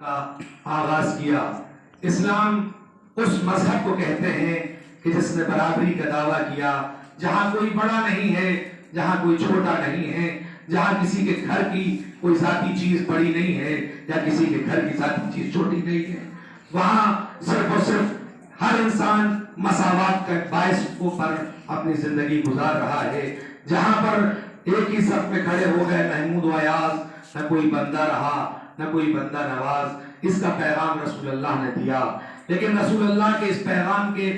کا آغاز کیا۔ اسلام اس مذہب کو کہتے ہیں کہ جس نے برابری کا دعویٰ کیا، جہاں کوئی بڑا نہیں ہے، جہاں کوئی چھوٹا نہیں ہے، جہاں کسی کے گھر کی کوئی ذاتی چیز بڑی نہیں ہے یا کسی کے گھر کی ذاتی چیز چھوٹی نہیں ہے، وہاں صرف اور صرف ہر انسان مساوات کا باعث پر اپنی زندگی گزار رہا ہے، جہاں پر ایک ہی صف میں کھڑے ہو گئے محمود و ایاز، نہ کوئی بندہ رہا نہ کوئی بندہ نواز۔ اس کا پیغام رسول اللہ نے دیا، لیکن رسول اللہ کے اس پیغام کے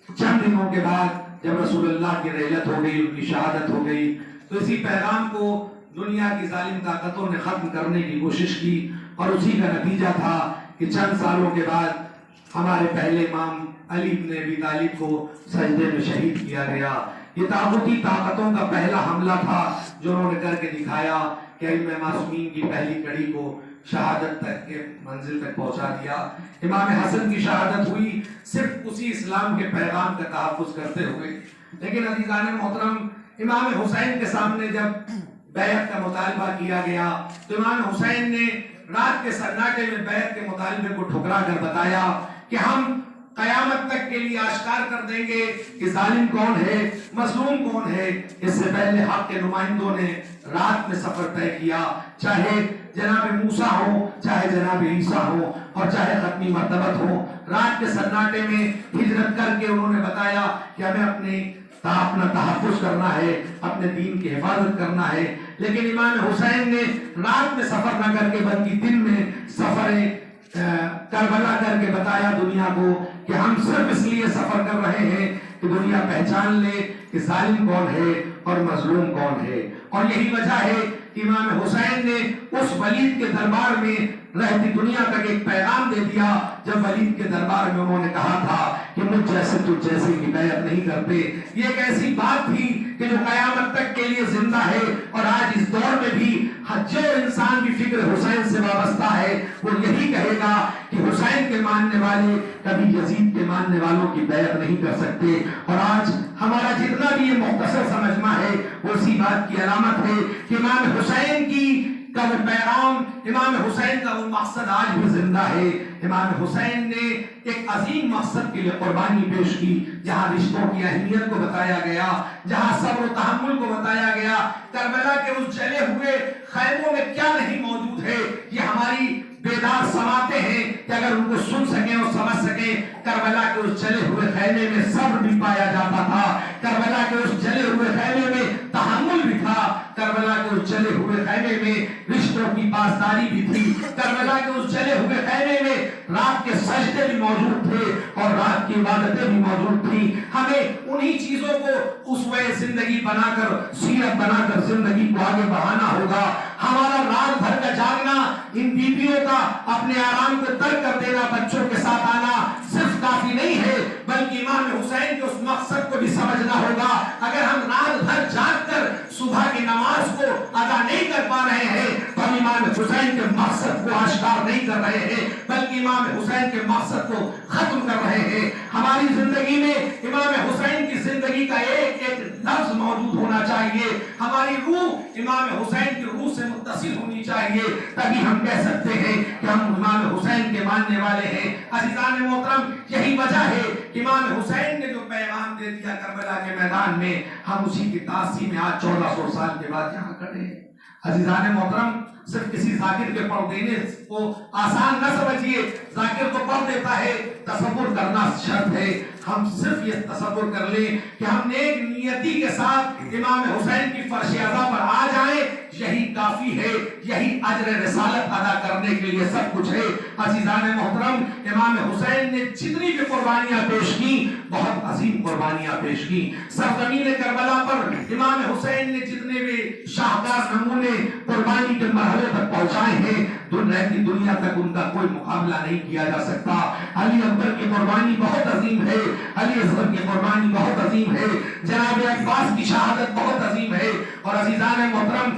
چند دنوں کے بعد جب رسول اللہ کی رحلت ہو گئی، ان کی شہادت ہو گئی، تو اسی پیغام کو دنیا کی ظالم طاقتوں نے ختم کرنے کی کوشش کی، اور اسی کا نتیجہ تھا کہ چند سالوں کے بعد ہمارے پہلے امام علی بن ابی طالب کو سجدے میں شہید کیا گیا۔ یہ طاغوتی طاقتوں کا پہلا حملہ تھا جو انہوں نے کر کے دکھایا کہ ائمہ معصومین کی پہلی کڑی کو شہادت تک کے منزل تک پہنچا دیا۔ امام حسن کی شہادت ہوئی صرف اسی اسلام کے پیغام کا تحفظ کرتے ہوئے، لیکن عزیزان محترم، امام حسین کے سامنے جب بیعت کا مطالبہ کیا گیا تو امام حسین نے رات کے سناٹے میں بیعت کے مطالبے کو ٹھکرا کر بتایا کہ ہم قیامت تک کے لیے آشکار کر دیں گے کہ ظالم کون ہے، مظلوم کون ہے۔ اس سے پہلے حق کے نمائندوں نے رات میں سفر طے کیا، چاہے جناب موسیٰ ہو، چاہے جناب عیسیٰ ہو، اور چاہے ختمی مرتبت ہو، رات کے سناٹے میں ہجرت کر کے انہوں نے بتایا کہ ہمیں اپنا تحفظ کرنا ہے، اپنے دین کی حفاظت کرنا ہے۔ لیکن امام حسین نے رات میں سفر نہ کر کے بلکہ دن میں سفر کربلا کر کے بتایا دنیا کو کہ ہم صرف اس لیے سفر کر رہے ہیں کہ دنیا پہچان لے کہ ظالم کون ہے اور مظلوم کون ہے۔ اور یہی وجہ ہے کہ امام حسین نے اس ولید کے دربار میں رہتی دنیا تک ایک پیغام دے دیا، جب ولید کے دربار میں انہوں نے کہا تھا کہ مجھ جیسے تجھ جیسے کی بیعت نہیں کرتے۔ یہ ایک ایسی بات تھی کہ جو قیامت تک کے لیے زندہ ہے، اور آج اس دور میں بھی جو انسان کی فکر حسین سے وابستہ ہے وہ یہی کہے گا کہ حسین کے ماننے والے کبھی یزید کے ماننے والوں کی بیعت نہیں کر سکتے۔ اور آج ہمارا جتنا بھی یہ مختصر سا مجمع ہے وہ اسی بات کی علامت ہے کہ امام حسین کی کا وہ پیغام، امام حسین کا وہ مقصد آج بھی زندہ ہے۔ امام حسین نے ایک عظیم مقصد کے لیے قربانی پیش کی، جہاں رشتوں کی اہمیت کو بتایا گیا، جہاں صبر و تحمل کو بتایا گیا۔ کربلا کے اس جلے ہوئے خیموں میں کیا نہیں موجود ہے، یہ ہماری بیدار سماعتیں ہیں کہ اگر ان کو سن سکیں اور سمجھ سکیں۔ کربلا کے اس جلے ہوئے خیمے میں صبر بھی پایا جاتا تھا، کربلا کے اس جلے ہوئے خیمے میں تحمل بھی تھا، کربلا کے اس جلے ہوئے خیمے میں رشتوں کی پاسداری بھی تھی، کربلا کے اس جلے ہوئے خیمے میں رات کے سجدے بھی موجود تھے اور رات کی عبادتیں بھی موجود تھیں۔ ہمیں انہی چیزوں کو اسوہ زندگی بنا کر، سیرت بنا کر زندگی کو آگے بڑھانا ہوگا۔ ہمارا رات بھر کا جاگنا، ان بیویوں کا اپنے آرام کو ترک کر دینا، بچوں کے ساتھ آنا صرف کافی نہیں ہے، بلکہ امام حسین کے اس مقصد کو بھی سمجھنا ہوگا۔ اگر ہم رات بھر جاگ کر صبح کی نماز کو ادا نہیں کر پا رہے ہیں تو ہم امام حسین کے مقصد کو آشکار نہیں کر رہے ہیں، بلکہ امام حسین کے مقصد کو ختم کر رہے ہیں۔ ہماری زندگی میں امام حسین کی زندگی کا ایک ایک لفظ موجود ہونا چاہیے، ہماری روح امام حسین کی روح سے متصل ہونی چاہیے، تبھی ہم کہہ سکتے ہیں کہ ہم امام حسین کے ماننے والے ہیں۔ عزیزان محترم، یہی وجہ ہے کہ امام حسین نے جو پیغام دے دیا کربلا کے میدان میں، ہم اسی کی تاثیر میں آج 1400 سال کے بعد یہاں کھڑے ہیں۔ عزیزان محترم، صرف کسی ذاکر کے پڑھ دینے کو آسان نہ سمجھیے، ذاکر تو پڑھ دیتا ہے، تصور کرنا شرط ہے۔ ہم صرف یہ تصور کر لیں کہ ہم نیک نیتی کے ساتھ امام حسین کی فرش عزا پر آ جائیں، یہی کافی ہے، یہی اجر رسالت ادا کرنے کے لیے سب کچھ ہے۔ عزیزان محترم، امام حسین نے جتنی بھی قربانیاں پیش کی، بہت عظیم قربانیاں پیش کی۔ سرزمین کربلا پر امام حسین نے جتنے بھی شاہکار نمونے قربانی کے مرحلے تک پہنچائے ہیں، رہتی دنیا تک ان کا کوئی مقابلہ نہیں کیا جا سکتا۔ علی اکبر کی قربانی بہت عظیم ہے، علی اصغر کی قربانی بہت عظیم ہے، جناب عباس کی شہادت بہت عظیم ہے۔ اور عزیزان محترم،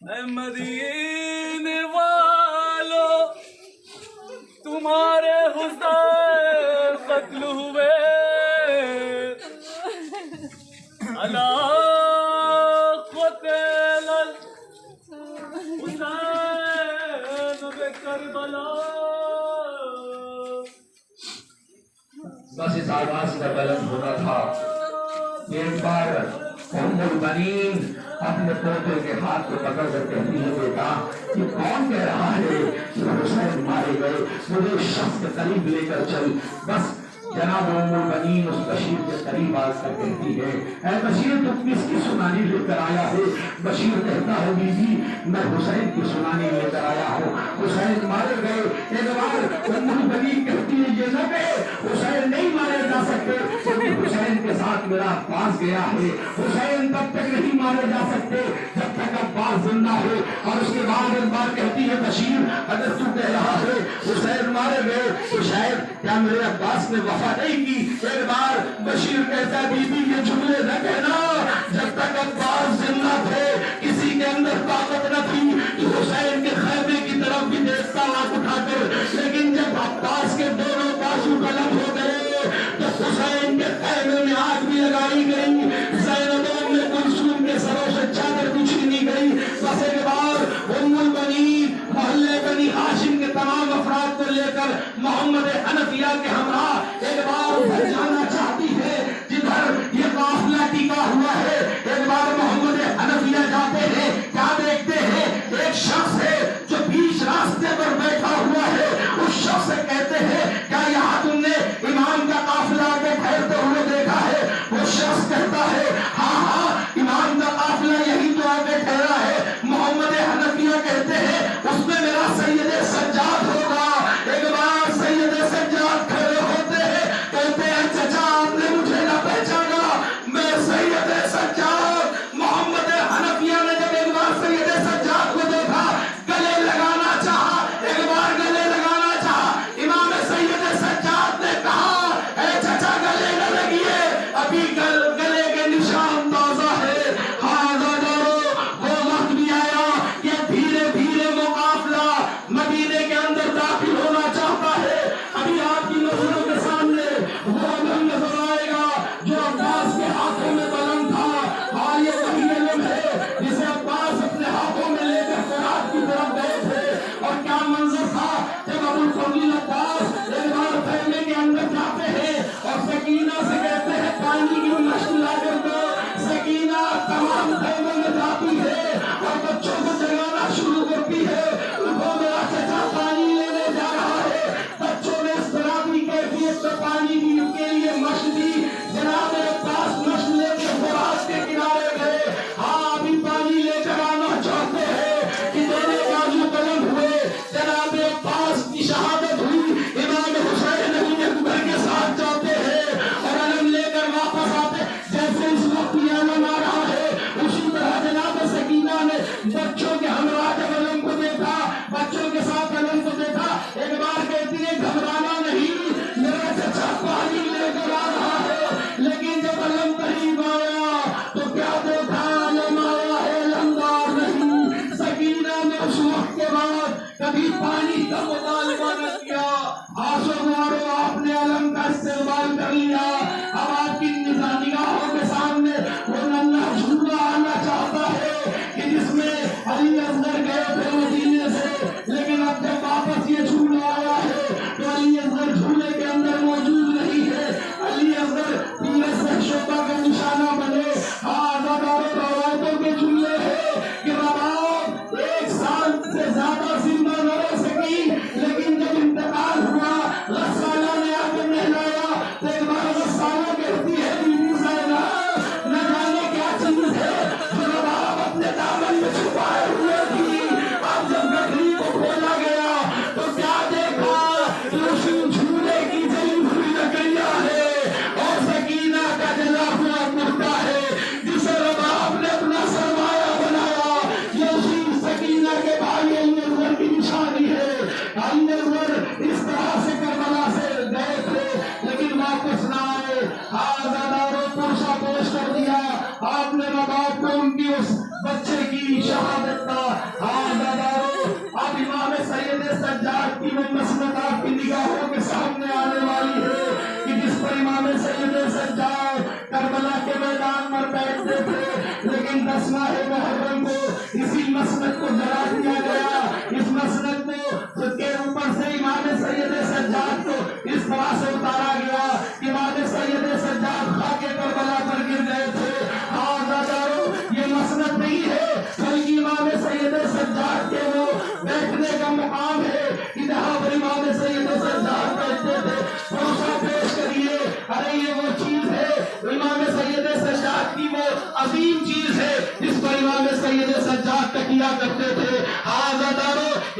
اے مدینے والو تمہارے حسین قتل ہوئے، الا قتل الحسین بکربلا۔ بس اس آواز کا بلند ہونا تھا کہ ایک بار ام البنین اپنے پوتے کے ہاتھ کو پکڑ کر کہتی ہے بیٹا یہ کون کہہ رہا ہے کہ حسین مارے گئے، مجھے اس شخص کے قریب لے کر چل۔ بس جناب ام البنین اس بشیر کے قریب آ کر کہتی ہے اے بشیر تم کس کی سنانی لے کر آیا ہے؟ بشیر کہتا ہے بی بی میں حسین کی سنانی لے کر آیا ہوں، حسین مارے گئے۔ ایک بار ام البنین کہتی ہے یہ نہ کہے حسین نہیں مارے جا سکتے کیونکہ حسین کے ساتھ میرا عباس گیا ہے، حسین تب تک نہیں مارے جا سکتے جب تک عباس زندہ ہے۔ اور اس کے بعد ایک بار کہتی ہے بشیر اگر تو کہہ رہا ہے حسین مارے گئے تو شاید کیا میرے عباس نے وفا نہیں کی؟ ایک بار بشیر کہتا بی بی یہ جملے نہ کہنا، جب تک عباس زندہ تھے کسی کے اندر طاقت نہ تھی کہ حسین کے خیمے کی طرف بھی دیکھتا آنکھ اٹھا کر، لیکن جب عباس کے دونوں بازو قلم ہو گئے تو حسین کے خیمے میں آگ بھی لگائی گئی، زینب ام کلثوم کے سروں سے چادر بھی چھینی گئی۔ بس ایک بار ام البنین محلے بنی ہاشم کے تمام افراد کو لے کر محمد حنفیہ کے ہمراہ ایک بار ادھر جانا چاہتی ہے جدھر یہ قافلہ ٹکا ہوا ہے۔ ایک بار محمد حنفیہ جاتے ہیں، کیا دیکھتے ہیں ایک شخص ہے جو بیچ راستے پر بیٹھا ہوا ہے۔ اس شخص سے کہتے ہیں کیا یہاں تم نے امام کا قافلہ آگے ٹھہرتے ہوئے دیکھا ہے؟ وہ شخص کہتا ہے ہاں ہاں امام کا قافلہ یہی تو آگے ٹھہرا ہے۔ محمد حنفیہ کہتے ہیں اس میں میرا سید سجاد ہوگا۔ ایک بار سید سجاد کھڑے ہو کی وہ مسند آپ کی نگاہوں کے سامنے آنے والی ہے کہ جس پر امام سید سجاد کربلا کے میدان پر بیٹھتے تھے، لیکن 10 ماہ محرم کو اسی مسند کو جلا دیا گیا۔ اس مسند کو کے اوپر سے امام سید سجاد کو اس طرح سے اتارا گیا کہ امام سید سجاد خاک کربلا پر گر گئے تھے۔ یہ مسند نہیں ہے بلکہ امام سید سجاد کے وہ بیٹھنے کا مقام ہے کہ جہاں پر امام سید سجاد بیٹھتے تھے۔ پروسا پیش کریے، ارے یہ وہ چیز ہے، امام سید سجاد کی وہ عظیم چیز ہے جس پر امام سید سجاد تکیہ کرتے تھے۔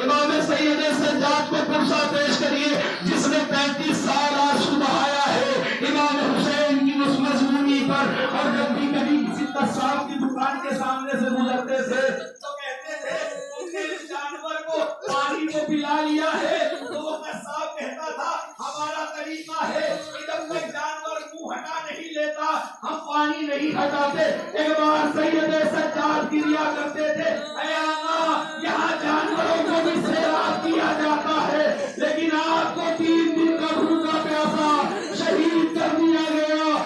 امام سید سجاد کو پرسا پیش کریے جس نے 35 سال آنسو بہایا ہے امام حسین کی اس مضمونی پر، اور جب بھی کبھی کسی قصاب کی دکان کے سامنے سے گزرتے تھے تو کہتے تھے ان نے اس جانور کو پانی کو پلا لیا ہے، تو وہ قصاب کہتا تھا ہمارا طریقہ ہے کہ جب تک جانور منہ ہٹا نہیں لیتا ہم پانی نہیں ہٹاتے۔ ایک بار سید سجاد گریا کرتے تھے، اے آقا یہاں جانوروں کو بھی سیراب کیا جاتا ہے، لیکن آپ کو 3 دن کا بھوکا پیاسا شہید کر دیا گیا۔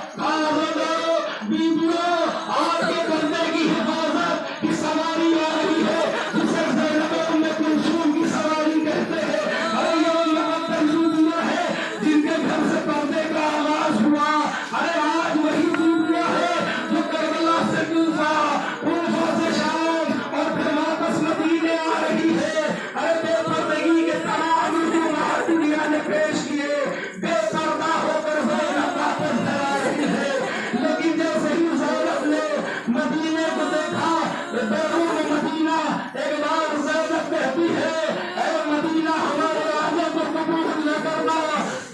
بیویوں آپ کے بندے کی حفاظت کی سواری آ رہی ہے جسے زینب ام کلثوم کی سواری کہتے ہیں۔ ارے یہ مقدس بیویاں ہیں جن کے گھر سے پردے کا آغاز ہوا۔ ارے آج وہی بیویاں ہیں جو کربلا سے کوفہ، کوفہ سے شام اور پھر واپس مدینے آ رہی ہے۔ ارے بے پردگی کے تمام رسومات دنیا نے پیش کیے، بے پردہ ہو کر زینب واپس گھر آ رہی ہے، لیکن جیسے ہی زینب نے مدینے کو دیکھا، بیرون مدینہ ایک بار زینب کہتی ہے اے مدینہ ہمارے آنے کو قبول نہ کرنا۔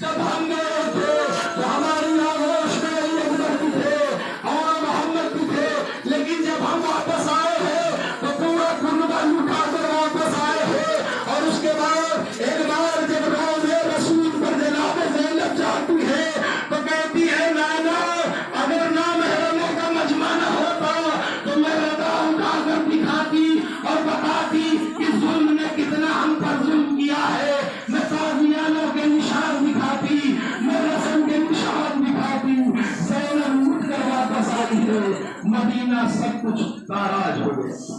جب ہم گئے تھے تو ہماری آغوش میں علی اکبر بھی تھے اور محمد بھی تھے، لیکن جب ہم واپس آئے ہیں تو پورا کنبہ اٹھا کر واپس آئے ہیں۔ اور اس کے بعد ایک بار جب روض رسول پر جناب زینب جاتی ہے تو کہتی ہے نانا اگر نامحرموں کا مجمع نہ ہوتا تو میں رضا اٹھا کر دکھاتی اور بتاتی کہ ظلم نے کتنا ہم پر ظلم کیا ہے، میں تازیانوں کے نشان دکھاتی، میں رسم کے نشان دکھاتی۔ زینب اٹھ کر واپس آئی ہے، مدینہ سب کچھ تاراج ہو گیا۔